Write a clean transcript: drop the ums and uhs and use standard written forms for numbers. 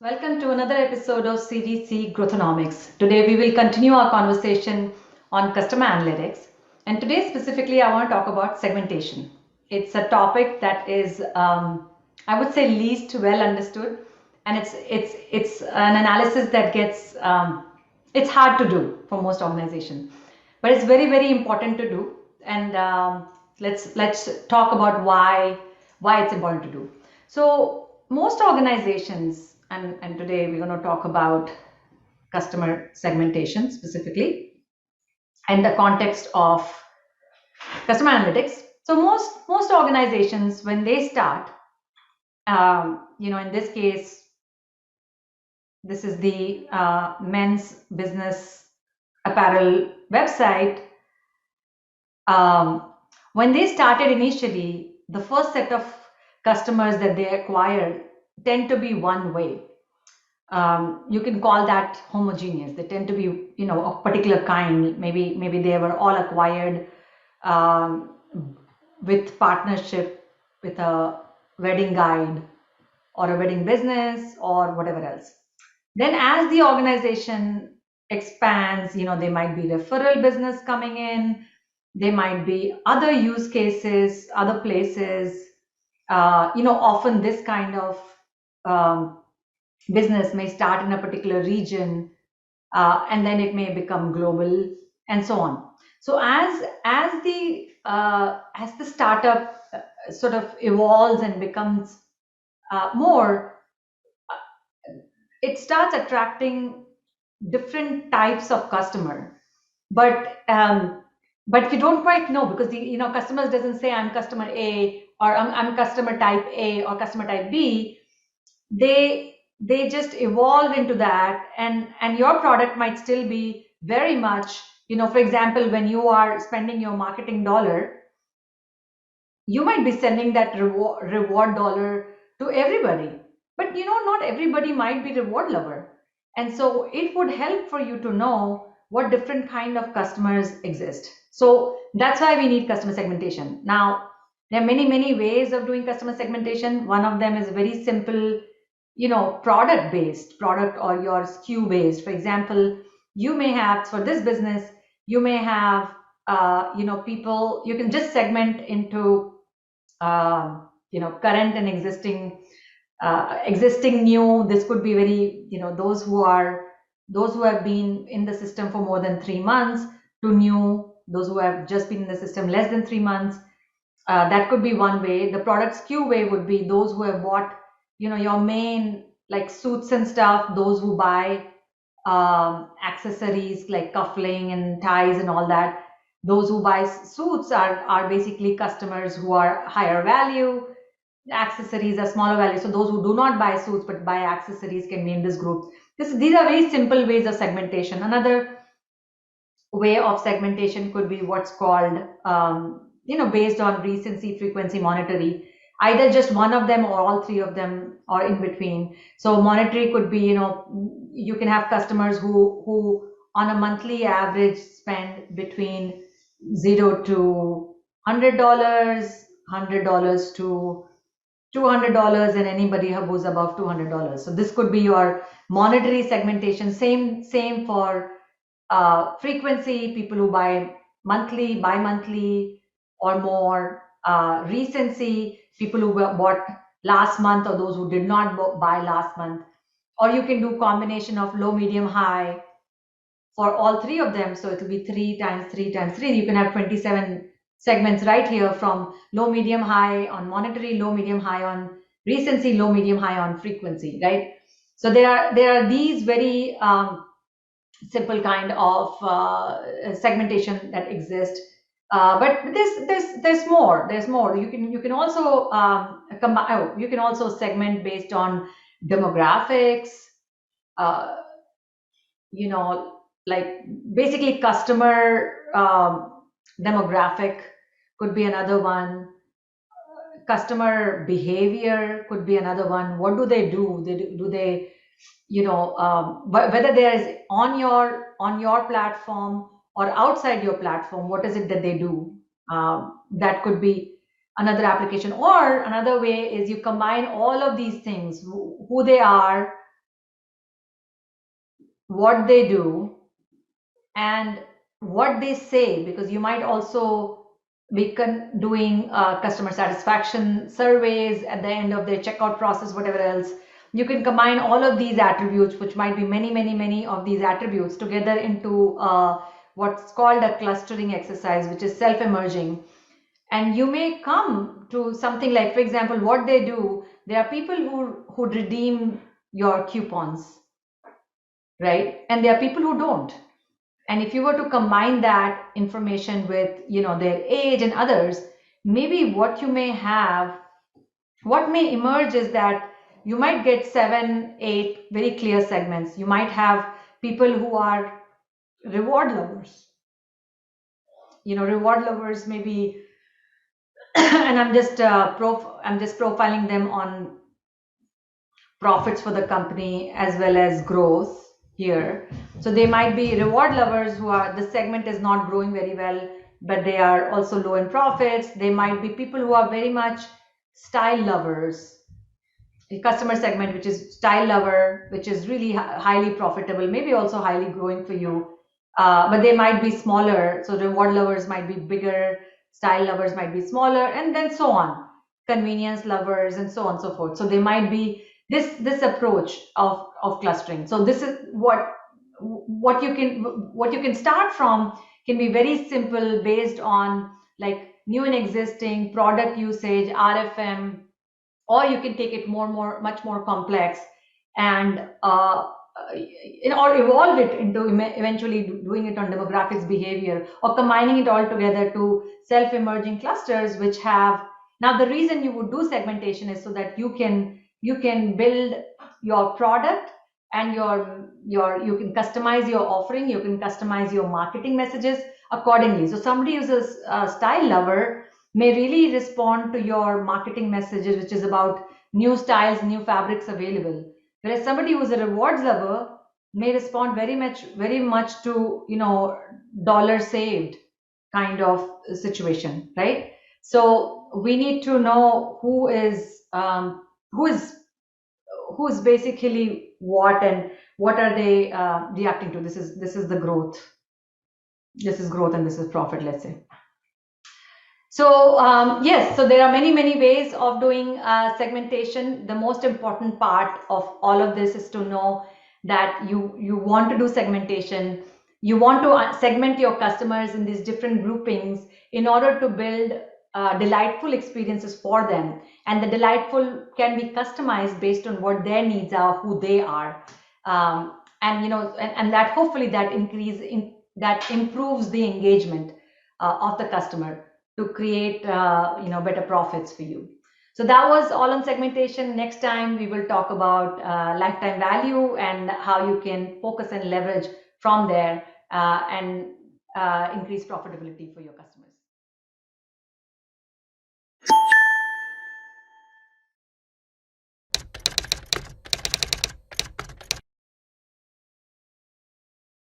Welcome to another episode of CDC Growthonomics. Today we will continue our conversation on customer analytics. And today specifically, I want to talk about segmentation. It's a topic that is, I would say, least well understood, and it's an analysis that gets it's hard to do for most organizations, but it's very important to do. And let's talk about why it's important to do. So most organizations, and today we're going to talk about customer segmentation specifically and the context of customer analytics. So most organizations, when they start, in this case, this is the men's business apparel website. When they started initially, the first set of customers that they acquired tend to be one way. You can call that homogeneous. They tend to be, of particular kind. Maybe they were all acquired um, with partnership with a wedding guide or a wedding business or whatever else. Then as the organization expands, there might be referral business coming in. There might be other use cases, other places. Often this kind of um, business may start in a particular region, and then it may become global, and so on. So as the startup sort of evolves and becomes more, it starts attracting different types of customer, but you don't quite know, because the customers doesn't say I'm customer A, or I'm customer type A or customer type B. They just evolve into that, and your product might still be very much, for example, when you are spending your marketing dollar, you might be sending that reward dollar to everybody, but not everybody might be reward lover. And so it would help for you to know what different kind of customers exist. So that's why we need customer segmentation. Now, there are many ways of doing customer segmentation. One of them is very simple, product or your SKU based. For example, you may have, for this business, you may have people, you can just segment into current and existing, new. This could be very, those who have been in the system for more than 3 months, to new, those who have just been in the system less than 3 months. That could be one way. The product SKU way would be those who have bought, your main, like suits and stuff, those who buy accessories like cuffling and ties and all that. Those who buy suits are basically customers who are higher value. Accessories are smaller value. So those who do not buy suits but buy accessories can be in this group. These are very simple ways of segmentation. Another way of segmentation could be what's called, based on recency, frequency, monetary. Either just one of them or all three of them, or in between. So monetary could be, you can have customers who on a monthly average spend between $0 to $100, $100 to $200, and anybody who goes above $200. So this could be your monetary segmentation. Same for frequency, people who buy monthly, bi-monthly, or more. Recency, people who bought last month, or those who did not buy last month. Or you can do combination of low, medium, high for all three of them. So it will be 3 times 3 times 3. You can have 27 segments right here, from low, medium, high on monetary, low, medium, high on recency, low, medium, high on frequency, right? So there are these very simple kind of segmentation that exist. But there's more. There's more. You can also combine. Oh, you can also segment based on demographics. Uh, like basically customer demographic could be another one. Customer behavior could be another one. What do they do? Do they, whether there is on your platform or outside your platform, what is it that they do? That could be another application. Or another way is you combine all of these things, who they are, what they do, and what they say, because you might also be doing customer satisfaction surveys at the end of their checkout process, whatever else. You can combine all of these attributes, which might be many of these attributes, together into what's called a clustering exercise, which is self-emerging. And you may come to something like, for example, what they do. There are people who redeem your coupons, right? And there are people who don't. And if you were to combine that information with, their age and others, maybe what may emerge is that you might get 7, 8 very clear segments. You might have people who are reward lovers. Reward lovers maybe, and I'm just profiling them on profits for the company as well as growth here. So they might be reward lovers who are, the segment is not growing very well, but they are also low in profits. They might be people who are very much style lovers, the customer segment, which is style lover, which is really highly profitable, maybe also highly growing for you. But they might be smaller. So reward lovers might be bigger, style lovers might be smaller, and then so on. Convenience lovers and so on and so forth. So they might be this approach of clustering. So this is what you can start from, can be very simple, based on like new and existing product usage, RFM, or you can take it much more complex, and or evolve it into eventually doing it on demographics, behavior, or combining it all together to self-emerging clusters, which have, now the reason you would do segmentation is so that you can build your product, and you can customize your offering, you can customize your marketing messages accordingly. So somebody who's a style lover may really respond to your marketing messages, which is about new styles, new fabrics available. Whereas somebody who's a rewards lover may respond very much to, dollar saved kind of situation, right? So we need to know who is basically what, and what are they reacting to. This is the growth. This is growth, and this is profit, let's say. So yes, so there are many ways of doing segmentation. The most important part of all of this is to know that you want to do segmentation. You want to segment your customers in these different groupings in order to build delightful experiences for them. And the delightful can be customized based on what their needs are, who they are, and that hopefully that improves the engagement of the customer, to create better profits for you. So that was all on segmentation. Next time we will talk about lifetime value and how you can focus and leverage from there and increase profitability for your customers.